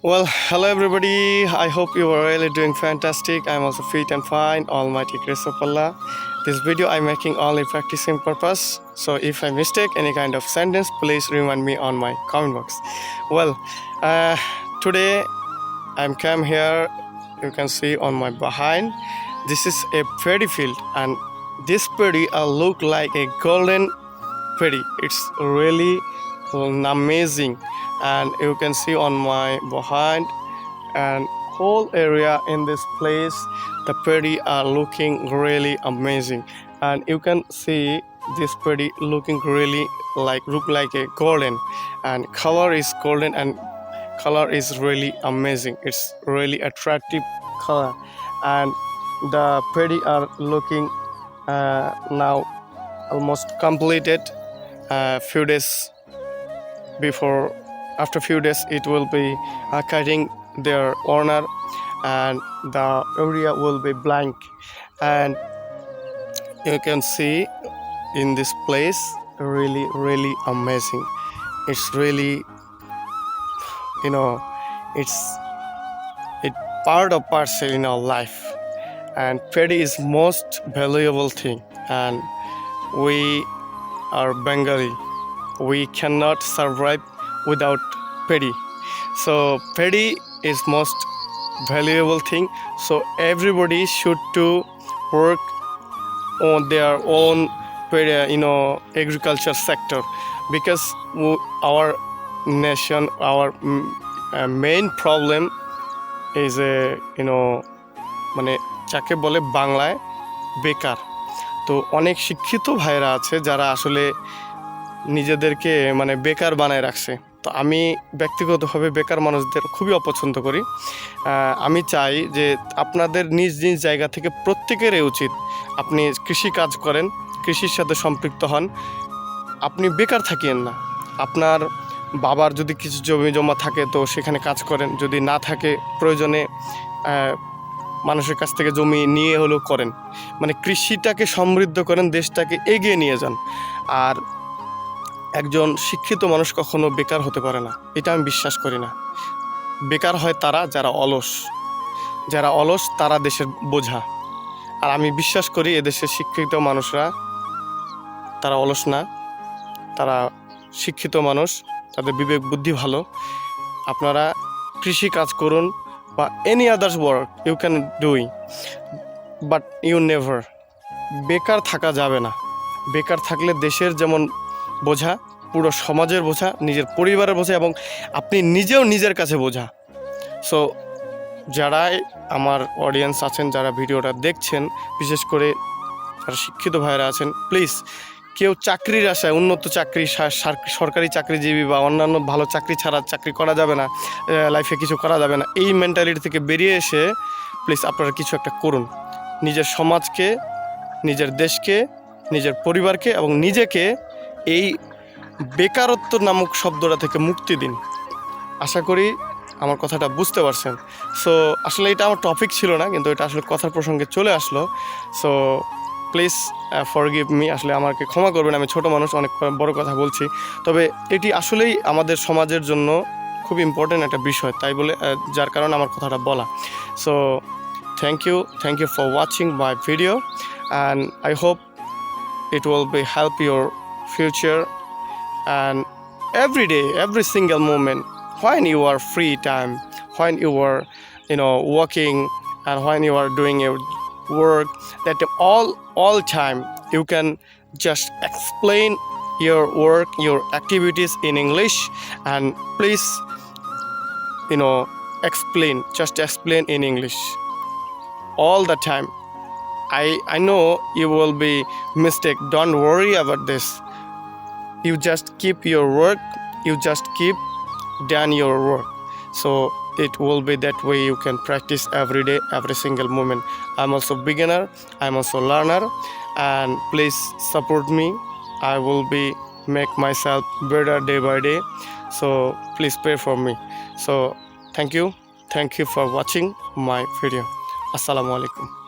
Well, hello everybody. I hope you are really doing fantastic. I'm also fit and fine. Almighty grace of Allah. This video I'm making only practicing purpose. So if I mistake any kind of sentence, please remind me on my comment box. Well, today I'm come here. You can see on my behind. This is a paddy field, and this paddy look like a golden paddy. It's really amazing, and you can see on my behind and whole area in this place the paddy are looking really amazing, and you can see this paddy looking really look like a golden, and color is golden, and color is really amazing. It's really attractive color, and the paddy are looking now almost completed. Few days before, after few days it will be cutting their owner, and the area will be blank, and you can see in this place really amazing. It's really, it's it part of parcel in our life, and paddy is most valuable thing, and we are Bengali. We cannot survive without paddy. So paddy is most valuable thing. So everybody should to work on their own agriculture sector, because our nation, our main problem is মানে যাকে বলে বাংলায় বেকার। তো অনেক শিক্ষিত ভাইরা আছে যারা আসলে নিজেদেরকে বেকার বানায় রাখছে। তো আমি ব্যক্তিগতভাবে বেকার মানুষদের খুবই অপছন্দ করি। আমি চাই যে আপনাদের নিজ নিজ জায়গা থেকে প্রত্যেকেরই উচিত আপনি কৃষি কাজ করেন, কৃষির সাথে সম্পৃক্ত হন, আপনি বেকার থাকিয়েন না। আপনার বাবার যদি কিছু জমি জমা থাকে তো সেখানে কাজ করেন, যদি না থাকে প্রয়োজনে মানুষের কাছ থেকে জমি নিয়ে হলেও করেন। কৃষিটাকে সমৃদ্ধ করেন, দেশটাকে এগিয়ে নিয়ে যান। আর একজন শিক্ষিত মানুষ কখনো বেকার হতে পারে না, এটা আমি বিশ্বাস করি না। বেকার হয় তারা যারা অলস তারা দেশের বোঝা। আর আমি বিশ্বাস করি এদেশের শিক্ষিত মানুষরা তারা অলস না, তারা শিক্ষিত মানুষ, তাদের বিবেক বুদ্ধি ভালো। আপনারা কৃষি কাজ করুন বা any others work you can doing, but you never বেকার থাকা যাবে না। বেকার থাকলে দেশের যেমন বোঝা, পুরো সমাজের বোঝা, নিজের পরিবারের বোঝা, এবং আপনি নিজেও নিজের কাছে বোঝা। সো যারাই আমার অডিয়েন্স আছেন, যারা ভিডিওটা দেখছেন, বিশেষ করে যারা শিক্ষিত ভাইরা আছেন, প্লিজ কেউ চাকরির আশায়, উন্নত চাকরি, সরকারি চাকরিজীবী বা অন্যান্য ভালো চাকরি ছাড়া চাকরি করা যাবে না, লাইফে কিছু করা যাবে না, এই মেন্টালিটি থেকে বেরিয়ে এসে প্লিজ আপনারা কিছু একটা করুন। নিজের সমাজকে, নিজের দেশকে, নিজের পরিবারকে এবং নিজেকে এই বেকারত্ব নামক শব্দটা থেকে মুক্তি দিন। আশা করি আমার কথাটা বুঝতে পারছেন। সো আসলে এটা আমার টপিক ছিল না, কিন্তু এটা আসলে কথার প্রসঙ্গে চলে আসলো। সো প্লিজ ফরগিভ মি, আসলে আমাকে ক্ষমা করবেন, আমি ছোট মানুষ, অনেক বড় কথা বলছি। তবে এটি আসলেই আমাদের সমাজের জন্য খুব ইম্পর্টেন্ট একটা বিষয়, তাই বলে যার কারণে আমার কথাটা বলা। So thank you for watching my video, and I hope it will be help your future, and every day, every single moment, when you are free time, when you are working, and when you are doing your work, that all time you can just explain your work, your activities in English, and please explain in English all the time. I know you will be mistake. Don't worry about this. You just keep your work. You just keep done your work. So it will be that way. You can practice every day, every single moment. I'm also beginner. I'm also learner, and please support me. I will be make myself better day by day. So please pray for me. So thank you for watching my video. Assalamu alaikum.